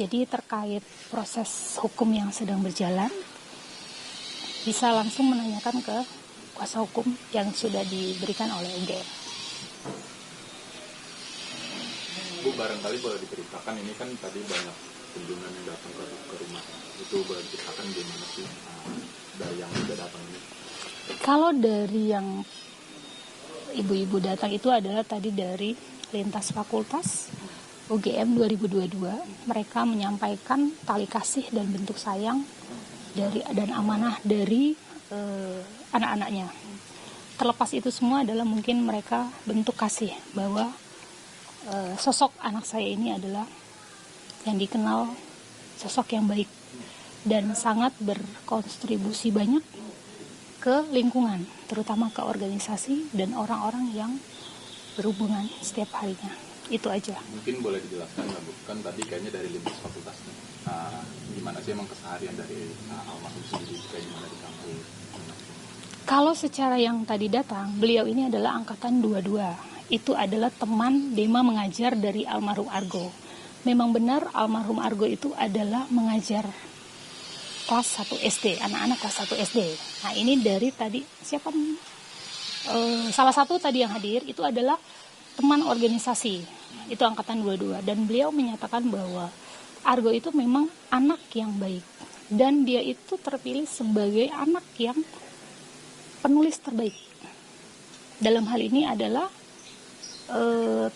Jadi terkait proses hukum yang sedang berjalan, bisa langsung menanyakan ke kuasa hukum yang sudah diberikan oleh UGM. Bu, barangkali boleh diceritakan, ini kan tadi banyak kunjungan yang datang ke rumah. Itu boleh diceritakan gimana sih dari yang sudah datang ini? Kalau dari yang ibu-ibu datang itu adalah tadi dari lintas fakultas UGM 2022. Mereka menyampaikan tali kasih dan bentuk sayang dan amanah dari anak-anaknya. Terlepas itu semua adalah mungkin mereka bentuk kasih bahwa sosok anak saya ini adalah yang dikenal sosok yang baik dan sangat berkontribusi banyak ke lingkungan, terutama ke organisasi dan orang-orang yang berhubungan setiap harinya. Itu aja. Mungkin boleh dijelaskan lah Bu, kan tadi kayaknya dari lintas fakultas gimana sih emang keseharian dari almarhum sendiri, kayak gimana di kampus? Kalau secara yang tadi datang, beliau ini adalah angkatan 22. Itu adalah teman Dema mengajar dari almarhum Argo. Memang benar almarhum Argo itu adalah mengajar kelas 1 SD, anak-anak kelas 1 SD. Nah ini dari tadi, salah satu tadi yang hadir itu adalah teman organisasi, itu angkatan 22. Dan beliau menyatakan bahwa Argo itu memang anak yang baik. Dan dia itu terpilih sebagai anak yang penulis terbaik. Dalam hal ini adalah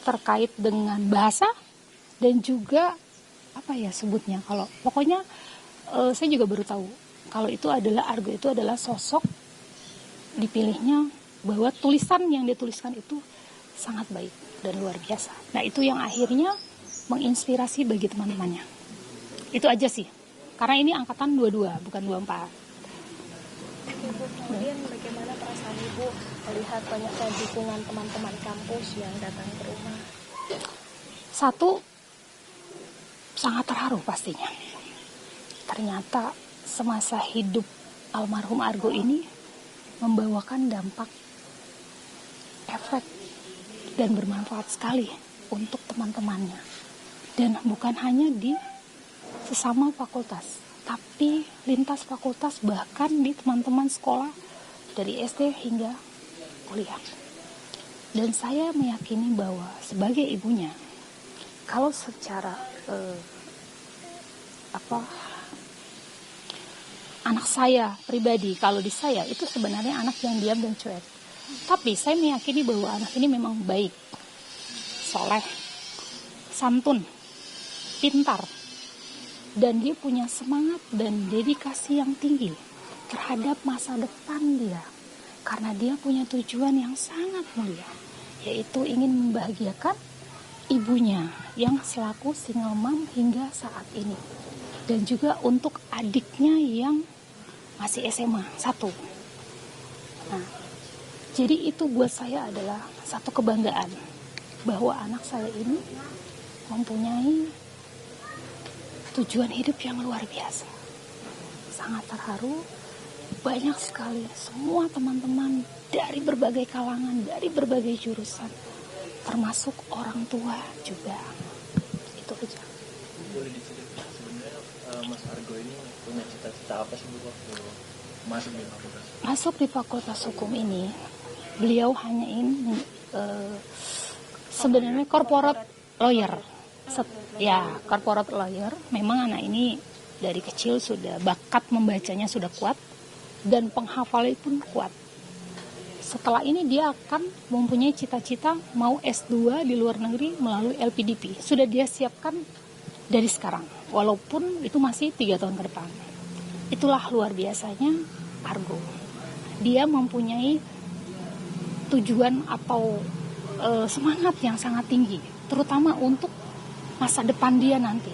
terkait dengan bahasa dan juga apa ya sebutnya, kalau pokoknya saya juga baru tahu kalau itu adalah Argo itu adalah sosok dipilihnya bahwa tulisan yang dituliskan itu sangat baik dan luar biasa. Nah itu yang akhirnya menginspirasi bagi teman-temannya. Itu aja sih, karena ini angkatan 22 bukan 24. Ibu, kemudian bagaimana perasaan Ibu melihat banyaknya dukungan teman-teman kampus yang datang ke rumah? Satu, sangat terharu pastinya. Ternyata semasa hidup almarhum Argo ini membawakan dampak, efek, dan bermanfaat sekali untuk teman-temannya. Dan bukan hanya di sesama fakultas, tapi lintas fakultas, bahkan di teman-teman sekolah dari SD hingga kuliah. Dan saya meyakini bahwa sebagai ibunya, kalau secara anak saya pribadi, kalau di saya itu sebenarnya anak yang diam dan cuek. Tapi saya meyakini bahwa anak ini memang baik, soleh, santun, pintar, dan dia punya semangat dan dedikasi yang tinggi terhadap masa depan dia. Karena dia punya tujuan yang sangat mulia, yaitu ingin membahagiakan ibunya yang selaku single mom hingga saat ini. Dan juga untuk adiknya yang masih SMA 1. Nah, jadi itu buat saya adalah satu kebanggaan bahwa anak saya ini mempunyai tujuan hidup yang luar biasa. Sangat terharu, banyak sekali semua teman-teman dari berbagai kalangan, dari berbagai jurusan, termasuk orang tua juga. Itu aja. Boleh diceritakan sebenarnya Mas Argo ini punya cita-cita apa sih waktu masuk di fakultas? Masuk di fakultas hukum ini, beliau hanya ingin sebenarnya corporate lawyer. Corporate lawyer. Memang anak ini dari kecil sudah bakat membacanya sudah kuat dan penghafalan pun kuat. Setelah ini dia akan mempunyai cita-cita mau S2 di luar negeri melalui LPDP. Sudah dia siapkan dari sekarang, walaupun itu masih 3 tahun ke depan. Itulah luar biasanya Argo. Dia mempunyai tujuan atau semangat yang sangat tinggi, terutama untuk masa depan dia nanti.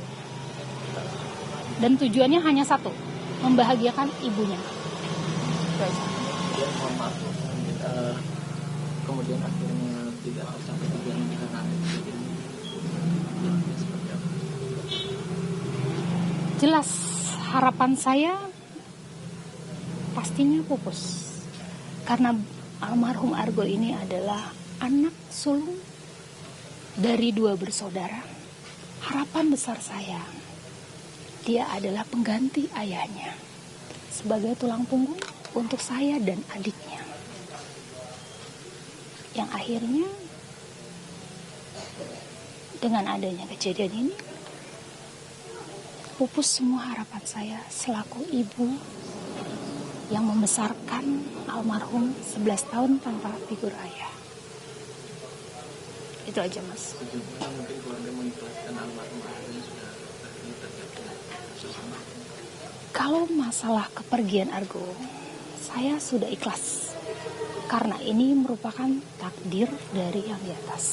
Dan tujuannya hanya satu, membahagiakan ibunya. Kemudian akhirnya tidak tercapai tujuannya karena jelas harapan saya pastinya pupus. Karena almarhum Argo ini adalah anak sulung dari 2 bersaudara. Harapan besar saya Dia adalah pengganti ayahnya sebagai tulang punggung untuk saya dan adiknya. Yang akhirnya dengan adanya kejadian ini pupus semua harapan saya selaku ibu yang membesarkan almarhum 11 tahun tanpa figur ayah. Itu aja, Mas. Sejujurnya mungkin keluarga mengikhlaskan almarhum ayahnya sudah Kalau masalah kepergian Argo, saya sudah ikhlas. Karena ini merupakan takdir dari yang di atas.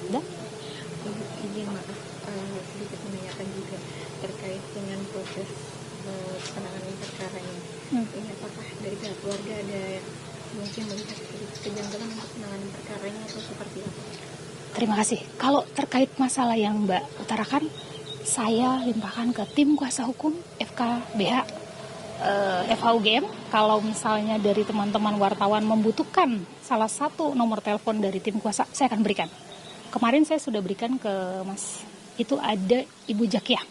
Udah? Izin maaf, sedikit menanyakan juga terkait dengan proses penanganan perkara ini. Ini apakah dari pihak keluarga ada mungkin melihat kejanggalan untuk penanganan perkaranya atau seperti apa? Terima kasih. Kalau terkait masalah yang Mbak utarakan, saya limpahkan ke tim kuasa hukum FKBH FHUGM. Kalau misalnya dari teman-teman wartawan membutuhkan salah satu nomor telepon dari tim kuasa, saya akan berikan. Kemarin saya sudah berikan ke Mas, itu ada Ibu Jakiah.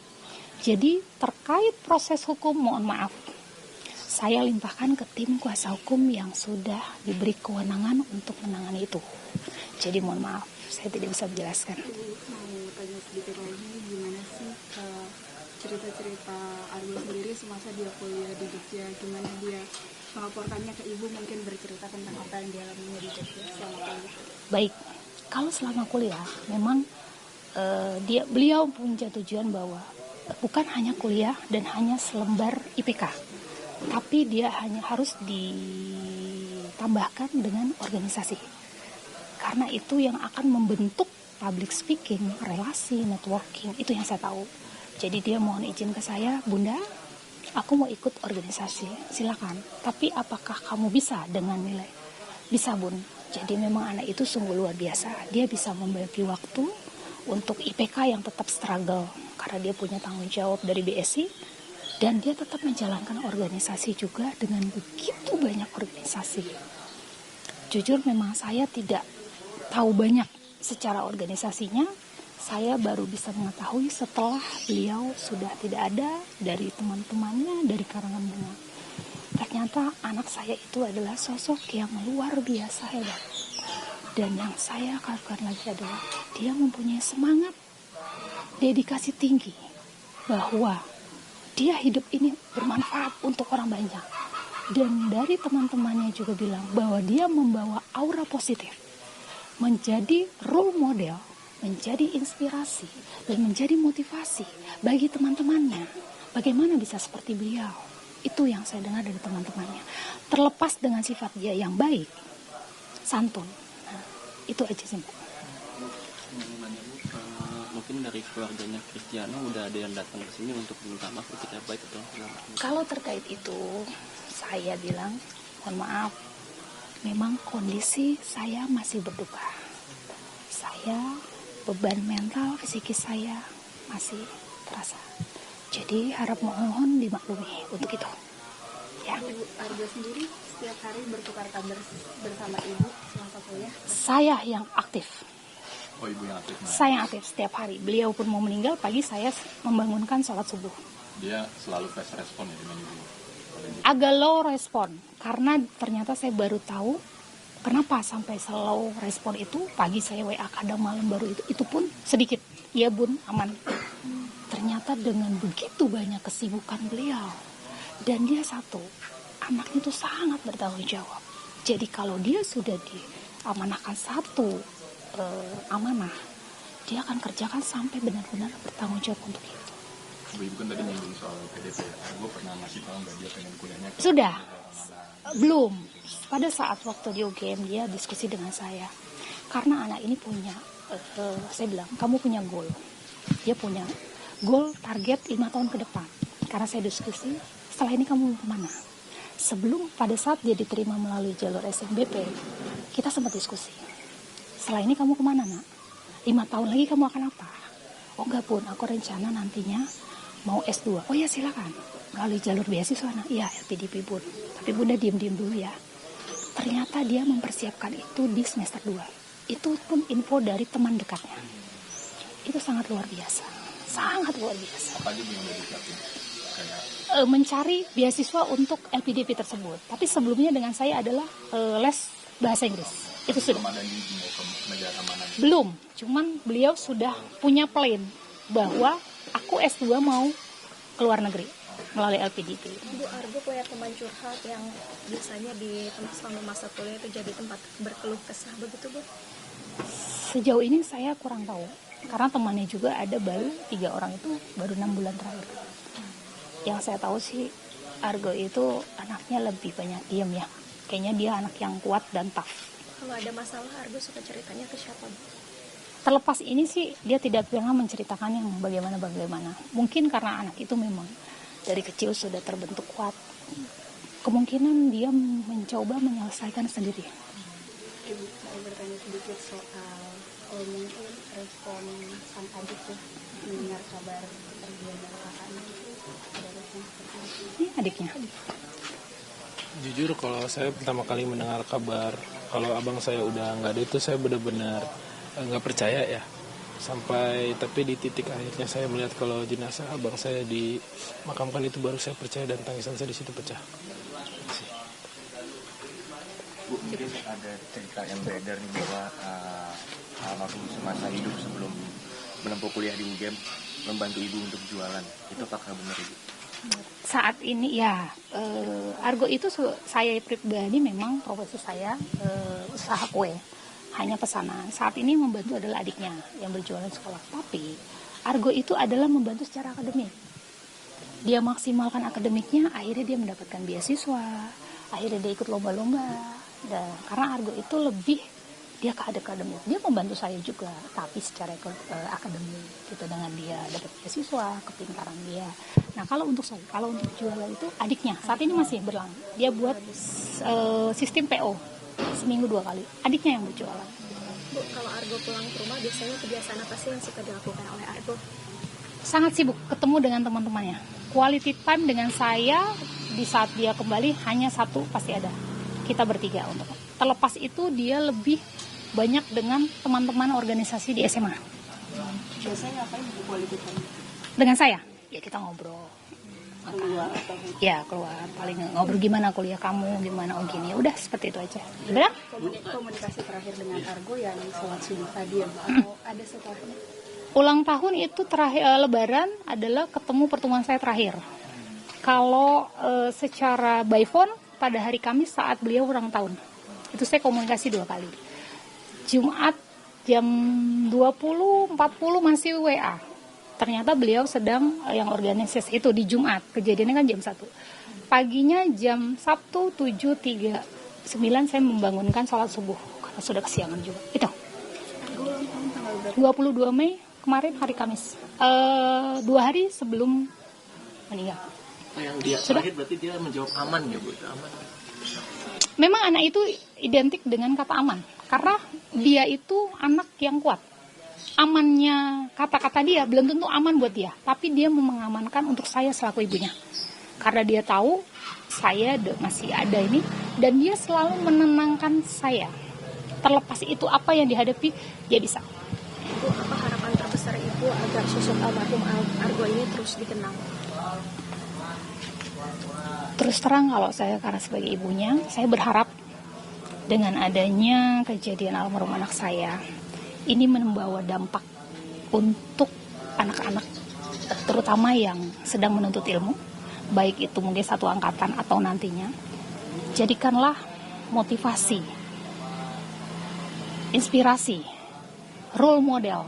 Jadi terkait proses hukum, mohon maaf, saya limpahkan ke tim kuasa hukum yang sudah diberi kewenangan untuk menangani itu. Jadi mohon maaf, saya tidak bisa menjelaskan. Mau tanya sedikit lagi, gimana sih cerita-cerita Argo sendiri semasa dia kuliah di Jogja, gimana dia melaporkannya ke ibu, mungkin bercerita tentang apa yang dialaminya di Jogja selama kuliah. Baik, kalau selama kuliah memang beliau punya tujuan bahwa bukan hanya kuliah dan hanya selembar IPK, tapi dia hanya harus ditambahkan dengan organisasi. Karena itu yang akan membentuk public speaking, relasi, networking, itu yang saya tahu. Jadi dia mohon izin ke saya, Bunda, aku mau ikut organisasi, silakan. Tapi apakah kamu bisa dengan nilai? Bisa, Bun. Jadi memang anak itu sungguh luar biasa. Dia bisa membagi waktu untuk IPK yang tetap struggle, karena dia punya tanggung jawab dari BSI, dan dia tetap menjalankan organisasi juga dengan begitu banyak organisasi. Jujur memang saya tidak tahu banyak secara organisasinya. Saya baru bisa mengetahui setelah beliau sudah tidak ada, dari teman-temannya, dari karangan bunga. Ternyata anak saya itu adalah sosok yang luar biasa hebat. Dan yang saya kagumkan lagi adalah dia mempunyai semangat, dedikasi tinggi, bahwa dia hidup ini bermanfaat untuk orang banyak. Dan dari teman-temannya juga bilang bahwa dia membawa aura positif, menjadi role model, menjadi inspirasi, dan menjadi motivasi bagi teman-temannya. Bagaimana bisa seperti beliau? Itu yang saya dengar dari teman-temannya. Terlepas dengan sifat dia yang baik, santun. Nah, itu aja sih, Mbak. Mungkin dari keluarganya Cristiano udah ada yang datang ke sini untuk minta maaf ketika baik atau kalau terkait itu, saya bilang, mohon maaf, memang kondisi saya masih berduka. Saya, beban mental, psikis saya masih terasa. Jadi harap mohon dimaklumi untuk itu. Ya. Ibu Argo sendiri setiap hari bertukar kabar bersama ibu semasa kuliah? Saya yang aktif. Oh, ibu yang aktif. Saya yang aktif setiap hari. Beliau pun mau meninggal, pagi saya membangunkan sholat subuh. Dia selalu fast respon ya dengan ibu? Agak low respon, karena ternyata saya baru tahu kenapa sampai slow respon itu. Pagi saya WA, kadang malam baru itu pun sedikit. Iya Bun, aman. Ternyata dengan begitu banyak kesibukan beliau, dan dia satu, anaknya itu sangat bertanggung jawab. Jadi kalau dia sudah diamanahkan satu amanah, dia akan kerjakan sampai benar-benar bertanggung jawab untuk itu. Ibu kan tadi nyinggung soal PDP ya. Gue pernah ngasih tahu nggak dia pengen kuliahnya? Sudah, belum. Pada saat waktu di UGM dia diskusi dengan saya, karena anak ini punya, saya bilang, kamu punya goal. Dia punya goal target 5 tahun ke depan. Karena saya diskusi, setelah ini kamu mau kemana? Sebelum pada saat dia diterima melalui jalur SNBP, kita sempat diskusi. Setelah ini kamu kemana, nak? 5 tahun lagi kamu akan apa? Oh enggak Bun, aku rencana nantinya mau S2. Oh ya silakan, melalui jalur beasiswa. Iya LPDP Bun. Tapi Bunda diem-diem dulu ya. Ternyata dia mempersiapkan itu di semester 2. Itu pun info dari teman dekatnya. Itu sangat luar biasa. sangat luar biasa. Apa aja yang udah disiapin? Kayak Mencari beasiswa untuk LPDP tersebut. Tapi sebelumnya dengan saya adalah les bahasa Inggris. Itu sudah. belum ada di mau ke negara mana? Belum, cuman beliau sudah punya plan bahwa aku S2 mau ke luar negeri melalui LPDP. Bu Argo punya teman curhat yang biasanya di tempat selama masa kuliah itu jadi tempat berkeluh kesah begitu, Bu? Sejauh ini saya kurang tahu. Karena temannya juga ada baru 3 orang itu baru 6 bulan terakhir. Yang saya tahu sih Argo itu anaknya lebih banyak diam ya. Kayaknya dia anak yang kuat dan tough. Kalau ada masalah Argo suka ceritanya ke siapa, Bu? Terlepas ini sih dia tidak pernah menceritakan yang bagaimana. Mungkin karena anak itu memang dari kecil sudah terbentuk kuat. Kemungkinan dia mencoba menyelesaikan sendiri. Ibu mau bertanya sedikit soal mungkin respon sang adik ya mendengar kabar kepergian dari kakaknya itu ada respon seperti itu. Ini adiknya. Jujur kalau saya pertama kali mendengar kabar kalau abang saya udah nggak ada itu saya benar-benar nggak percaya ya. Sampai tapi di titik akhirnya saya melihat kalau jenazah abang saya dimakamkan itu baru saya percaya dan tangisan saya di situ pecah. Bu, mungkin ada cerita yang beredar nih bahwa almarhum semasa hidup sebelum menempuh kuliah di UGM membantu ibu untuk jualan. Itu apakah benar, Ibu? Saat ini ya Argo itu saya pribadi memang profesi saya usaha kue, hanya pesanan. Saat ini membantu adalah adiknya yang berjualan sekolah. Tapi Argo itu adalah membantu secara akademik. Dia maksimalkan akademiknya, akhirnya dia mendapatkan beasiswa, akhirnya dia ikut lomba-lomba. Dan karena Argo itu lebih dia ke akademik, dia membantu saya juga, tapi secara akademik gitu, dengan dia dapat beasiswa, kepintaran dia. Nah kalau untuk saya, kalau untuk jualan itu adiknya saat ini masih berlangsung. Dia buat sistem PO seminggu 2 kali. Adiknya yang berjualan. Bu, kalau Argo pulang ke rumah biasanya kebiasaan apa sih yang suka dilakukan oleh Argo? Sangat sibuk ketemu dengan teman-temannya. Quality time dengan saya di saat dia kembali hanya satu pasti ada. Kita bertiga untuk. Terlepas itu dia lebih banyak dengan teman-teman organisasi di SMA. Biasanya ngapain bu quality time? Dengan saya, ya kita ngobrol. Keluar atau Ya keluar, paling ngobrol gimana kuliah kamu, gimana gini. Ya udah seperti itu aja. Benar? komunikasi terakhir dengan Argo yang sholat subuh tadi ya Bu, atau ada setelahnya? Ulang tahun itu terakhir Lebaran adalah pertemuan saya terakhir. Kalau secara by phone pada hari Kamis saat beliau ulang tahun. Itu saya komunikasi 2 kali. Jumat jam 20.40 masih WA. Ternyata beliau sedang yang organisasi itu di Jumat. Kejadiannya kan jam 1. Paginya jam Sabtu 7.39 saya membangunkan sholat subuh. Karena sudah kesiangan juga. Itu. 22 Mei kemarin hari Kamis. 2 hari sebelum meninggal. Yang dia terakhir berarti dia menjawab aman ya, Bu? Aman. Memang anak itu identik dengan kata aman. Karena dia itu anak yang kuat. Amannya kata-kata dia belum tentu aman buat dia. Tapi dia mengamankan untuk saya selaku ibunya. Karena dia tahu saya masih ada ini. Dan dia selalu menenangkan saya. Terlepas itu apa yang dihadapi, dia bisa. Bu, apa harapan terbesar Ibu agar sosok almarhum Argo ini terus dikenal? Terus terang kalau saya karena sebagai ibunya, saya berharap dengan adanya kejadian almarhum anak saya, ini membawa dampak untuk anak-anak, terutama yang sedang menuntut ilmu, baik itu mungkin satu angkatan atau nantinya. Jadikanlah motivasi, inspirasi, role model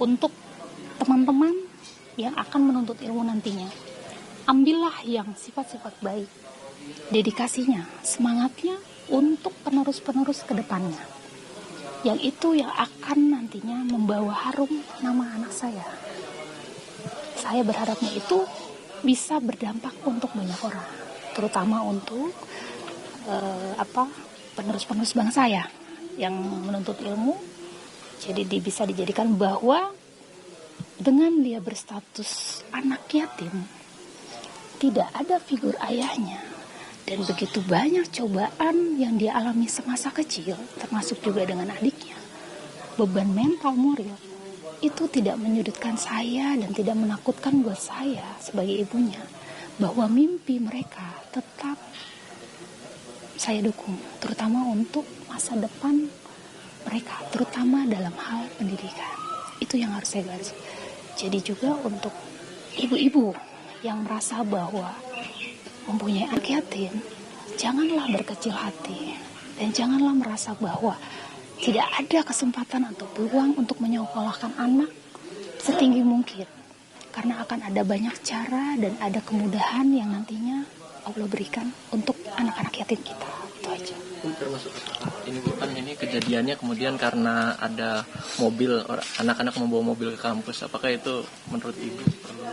untuk teman-teman yang akan menuntut ilmu nantinya. Ambillah yang sifat-sifat baik, dedikasinya, semangatnya untuk penerus-penerus ke depannya. Yang itu yang akan nantinya membawa harum nama anak saya. Saya berharapnya itu bisa berdampak untuk banyak orang, terutama untuk penerus-penerus bangsa ya, yang menuntut ilmu. Jadi bisa dijadikan bahwa dengan dia berstatus anak yatim, tidak ada figur ayahnya, dan begitu banyak cobaan yang dia alami semasa kecil, termasuk juga dengan adiknya, beban mental moral itu tidak menyudutkan saya dan tidak menakutkan buat saya sebagai ibunya, bahwa mimpi mereka tetap saya dukung, terutama untuk masa depan mereka, terutama dalam hal pendidikan. Itu yang harus saya garis. Jadi juga untuk ibu-ibu yang merasa bahwa mempunyai anak yatim, janganlah berkecil hati dan janganlah merasa bahwa tidak ada kesempatan atau peluang untuk menyekolahkan anak setinggi mungkin. Karena akan ada banyak cara dan ada kemudahan yang nantinya Allah berikan untuk anak-anak yatim kita. Itu aja. Termasuk ini bukan ini kejadiannya kemudian karena ada mobil, anak-anak membawa mobil ke kampus. Apakah itu menurut Ibu perlu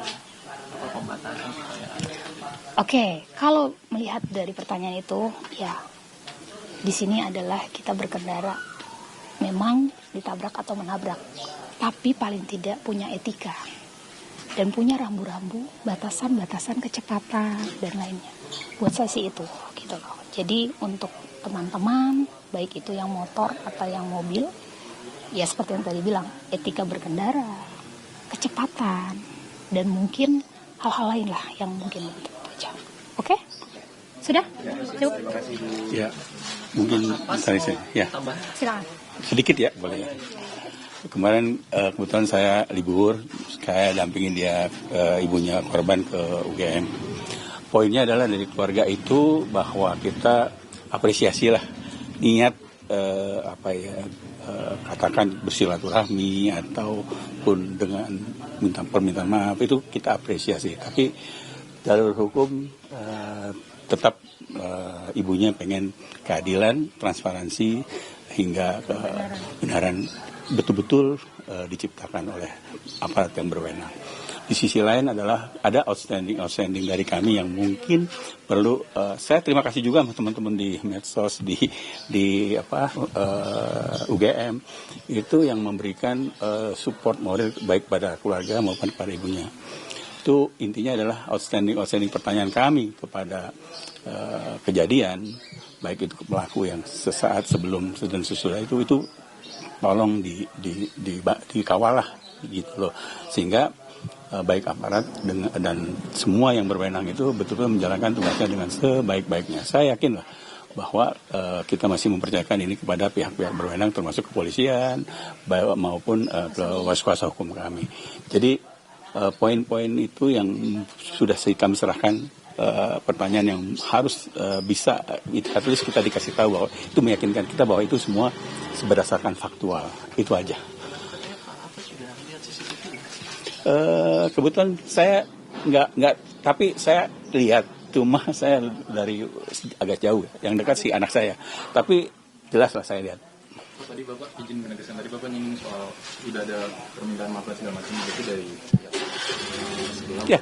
pembatasan supaya Oke, kalau melihat dari pertanyaan itu, ya di sini adalah kita berkendara memang ditabrak atau menabrak, tapi paling tidak punya etika dan punya rambu-rambu, batasan-batasan kecepatan dan lainnya. Buat saya sih itu, gitu loh. Jadi untuk teman-teman, baik itu yang motor atau yang mobil, ya seperti yang tadi bilang, etika berkendara, kecepatan, dan mungkin hal-hal lain lah yang mungkin itu aja. Oke? Sudah? Cukup? Ya, mungkin tadi saya. Ya. Silakan. Sedikit ya, boleh ya. Kemarin kebetulan saya libur, saya dampingin dia ibunya korban ke UGM. Poinnya adalah dari keluarga itu bahwa kita apresiasi lah niat katakan bersilaturahmi ataupun dengan minta permintaan maaf itu kita apresiasi. Tapi jalur hukum tetap ibunya pengen keadilan, transparansi hingga kebenaran betul-betul diciptakan oleh aparat yang berwenang. Di sisi lain adalah ada outstanding dari kami yang mungkin perlu saya terima kasih juga sama teman-teman di medsos di UGM itu yang memberikan support moral baik pada keluarga maupun pada ibunya. Itu intinya adalah outstanding pertanyaan kami kepada kejadian baik itu pelaku yang sesaat sebelum dan sesudah itu tolong dikawal lah gitu loh, sehingga baik aparat dan semua yang berwenang itu betul-betul menjalankan tugasnya dengan sebaik-baiknya. Saya yakin lah bahwa kita masih mempercayakan ini kepada pihak-pihak berwenang termasuk kepolisian maupun kuasa hukum kami. Jadi poin-poin itu yang sudah kami serahkan, pertanyaan yang harus bisa at least kita dikasih tahu bahwa itu meyakinkan kita bahwa itu semua berdasarkan faktual. Itu aja. Kebetulan saya nggak tapi saya lihat, cuma saya dari agak jauh, yang dekat sih anak saya, tapi jelas lah saya lihat. Tadi Bapak izin menegaskan, tadi Bapak nyinggung soal sudah ada permintaan maaf segala macam itu dari ya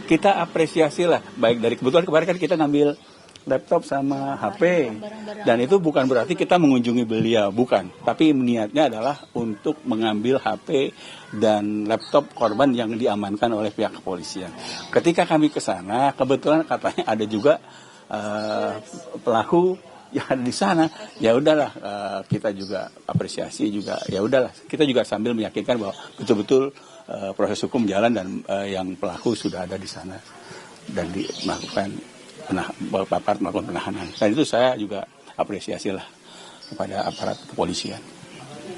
kita apresiasi lah, baik dari kebetulan kemarin kan kita ngambil laptop sama HP dan itu bukan berarti kita mengunjungi beliau, bukan, tapi niatnya adalah untuk mengambil HP dan laptop korban yang diamankan oleh pihak kepolisian. Ketika kami ke sana kebetulan katanya ada juga pelaku yang ada di sana. Ya udahlah, kita juga apresiasi juga, ya udahlah kita juga sambil meyakinkan bahwa betul-betul proses hukum jalan dan yang pelaku sudah ada di sana dan melakukan penahanan. Dan itu saya juga apresiasi lah kepada aparat kepolisian.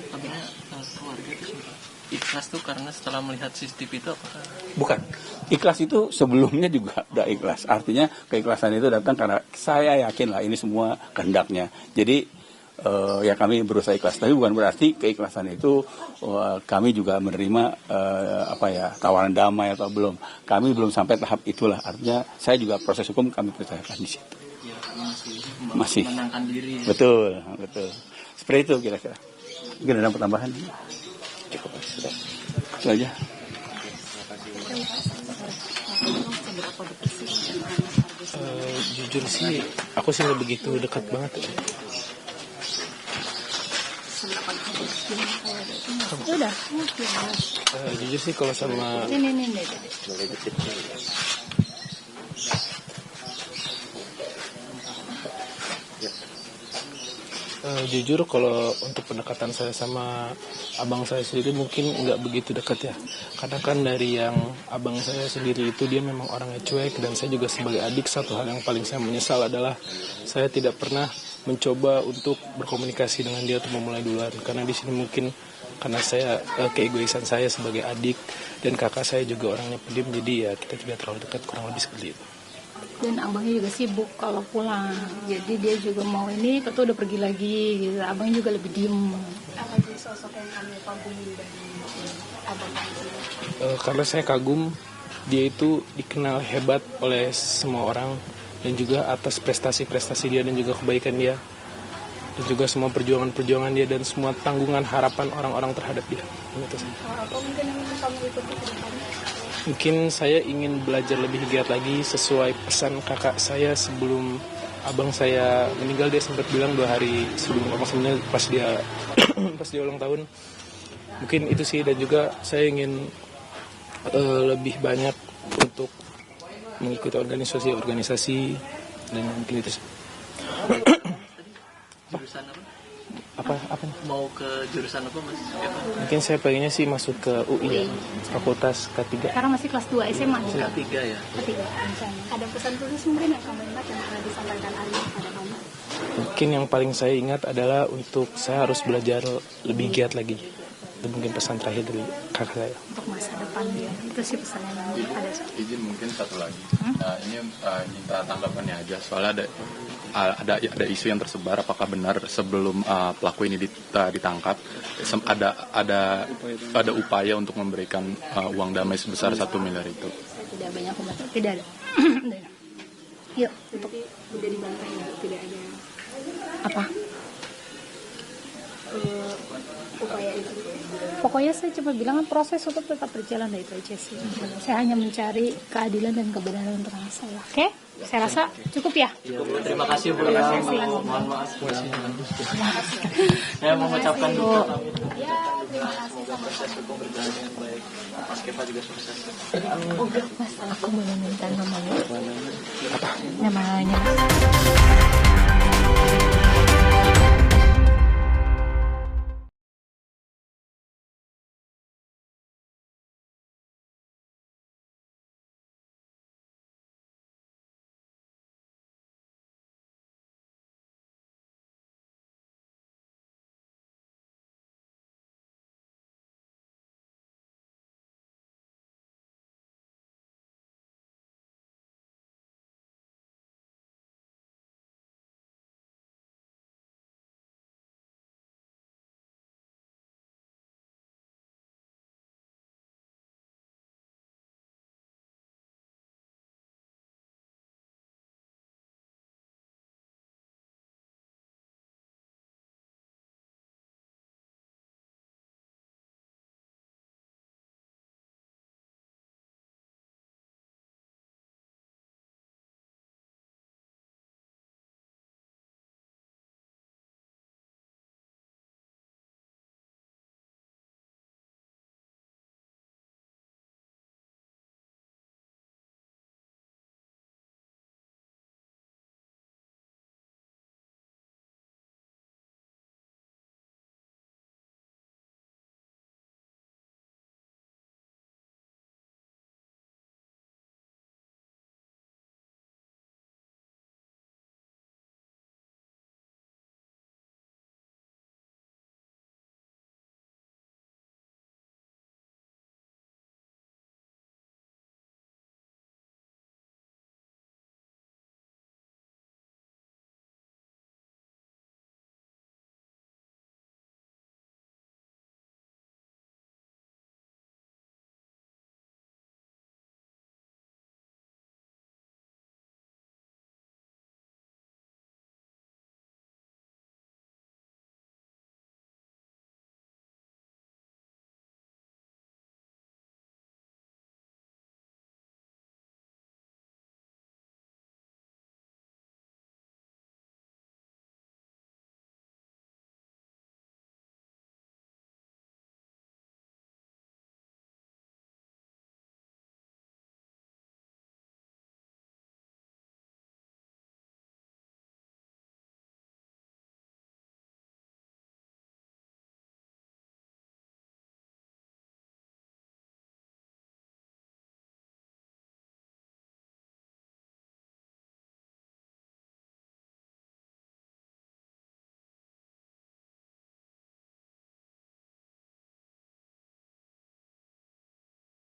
Apakah keluarga itu ikhlas tuh karena setelah melihat CCTV itu apakah? Bukan, ikhlas itu sebelumnya juga udah ikhlas. Artinya keikhlasan itu datang karena saya yakin lah ini semua kehendaknya. Jadi ya kami berusaha ikhlas, tapi bukan berarti keikhlasan itu kami juga menerima tawaran damai atau belum. Kami belum sampai tahap itulah. Artinya saya juga proses hukum kami percayakan di situ. Ya, masih menenangkan diri. Betul. Seperti itu kira-kira. Mungkin ada tambahan? Cukup sudah. Itu aja. Jujur sih, aku sih nggak begitu dekat banget. Udah. Jujur sih kalau sama Jujur kalau untuk pendekatan saya sama abang saya sendiri mungkin nggak begitu dekat ya. Karena kan dari yang abang saya sendiri itu dia memang orangnya cuek, dan saya juga sebagai adik satu hal yang paling saya menyesal adalah saya tidak pernah mencoba untuk berkomunikasi dengan dia atau memulai duluan. Karena di sini mungkin karena saya keegoisan saya sebagai adik, dan kakak saya juga orangnya pendiam, jadi ya kita tidak terlalu dekat, kurang lebih seperti itu. Dan abangnya juga sibuk kalau pulang, jadi dia juga mau ini, tentu udah pergi lagi gitu. Abangnya juga lebih diem. Apa sih sosok yang kamu kagumi dari abang kamu? Karena saya kagum, dia itu dikenal hebat oleh semua orang, dan juga atas prestasi-prestasi dia dan juga kebaikan dia, dan juga semua perjuangan-perjuangan dia dan semua tanggungan harapan orang-orang terhadap dia. Itu sih. Apa mungkin yang ingin kamu ikuti ke depannya? Mungkin saya ingin belajar lebih giat lagi sesuai pesan kakak saya sebelum abang saya meninggal. Dia sempat bilang 2 hari sebelum maksudnya pas dia pas dia ulang tahun. Mungkin itu sih, dan juga saya ingin lebih banyak untuk mengikuti organisasi dan mungkin itu sih. Jurusan apa? Apa nih? Mau ke jurusan apa Mas? Mungkin saya pengennya sih masuk ke UI ya, Fakultas K3. Sekarang masih kelas 2 SMA nih. K3 ya. Ketiga misalnya. Ada pesan khusus mungkin yang kamu ingat yang pernah disampaikan Arya pada kamu? Mungkin yang paling saya ingat adalah untuk saya harus belajar lebih giat lagi. Itu mungkin pesan terakhir dari kakak saya. Untuk masa depan dia, itu sih pesannya yang ada. Izin mungkin satu lagi. Ini minta tanggapannya aja, soalnya ada isu yang tersebar, apakah benar sebelum pelaku ini ditangkap ada upaya untuk memberikan uang damai sebesar 1 miliar itu? Tidak banyak komentar, tidak ada. Yuk, untuk Udah dibantai ya, tidak ada apa? upaya itu. Pokoknya saya cuma bilang proses untuk tetap berjalan, itu aja sih. Saya hanya mencari keadilan dan kebenaran untuk anak saya. Oke? Saya rasa cukup ya. Terima kasih Bu. Mohon maaf. Saya mengucapkan duka kami. Ya, terima kasih sama Proses hukum berjalan dengan baik. Mas Kepa juga sukses. Mas, aku boleh minta namanya. Namanya.